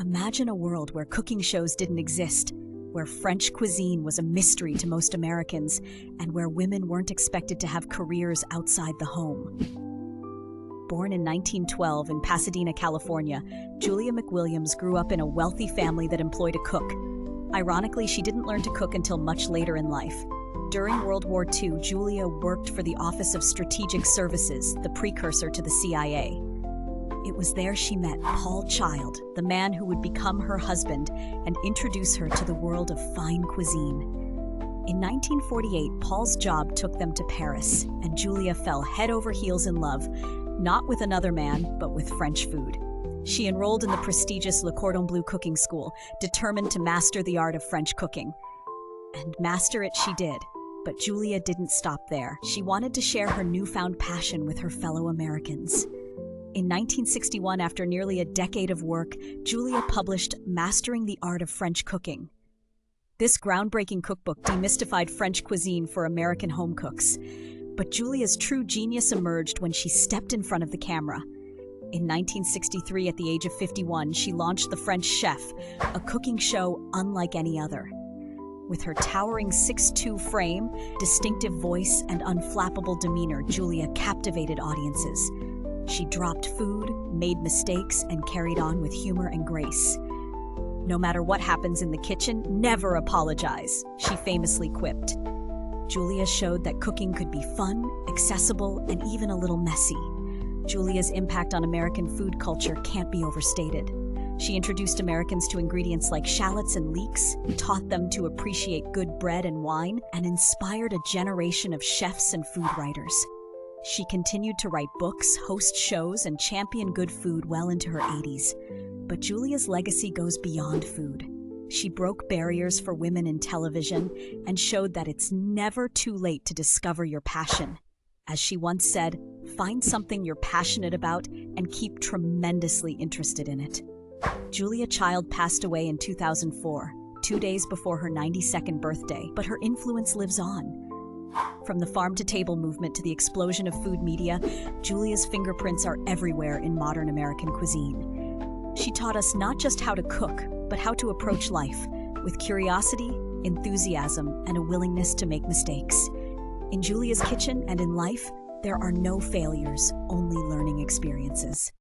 Imagine a world where cooking shows didn't exist, where French cuisine was a mystery to most Americans, and where women weren't expected to have careers outside the home. Born in 1912 in Pasadena, California, Julia McWilliams grew up in a wealthy family that employed a cook. Ironically, she didn't learn to cook until much later in life. During World War II, Julia worked for the Office of Strategic Services, the precursor to the CIA. It was there she met Paul Child, the man who would become her husband and introduce her to the world of fine cuisine. In 1948, Paul's job took them to Paris, and Julia fell head over heels in love, not with another man, but with French food. She enrolled in the prestigious Le Cordon Bleu cooking school, determined to master the art of French cooking. And master it she did. But Julia didn't stop there. She wanted to share her newfound passion with her fellow Americans. In 1961, after nearly a decade of work, Julia published Mastering the Art of French Cooking. This groundbreaking cookbook demystified French cuisine for American home cooks. But Julia's true genius emerged when she stepped in front of the camera. In 1963, at the age of 51, she launched The French Chef, a cooking show unlike any other. With her towering 6'2" frame, distinctive voice, and unflappable demeanor, Julia captivated audiences. She dropped food, made mistakes, and carried on with humor and grace. "No matter what happens in the kitchen, never apologize," she famously quipped. Julia showed that cooking could be fun, accessible, and even a little messy. Julia's impact on American food culture can't be overstated. She introduced Americans to ingredients like shallots and leeks, taught them to appreciate good bread and wine, and inspired a generation of chefs and food writers. She continued to write books, host shows, and champion good food well into her 80s. But Julia's legacy goes beyond food. She broke barriers for women in television and showed that it's never too late to discover your passion. As she once said, "Find something you're passionate about and keep tremendously interested in it." Julia Child passed away in 2004, 2 days before her 92nd birthday, but her influence lives on. From the farm-to-table movement to the explosion of food media, Julia's fingerprints are everywhere in modern American cuisine. She taught us not just how to cook, but how to approach life, with curiosity, enthusiasm, and a willingness to make mistakes. In Julia's kitchen and in life, there are no failures, only learning experiences.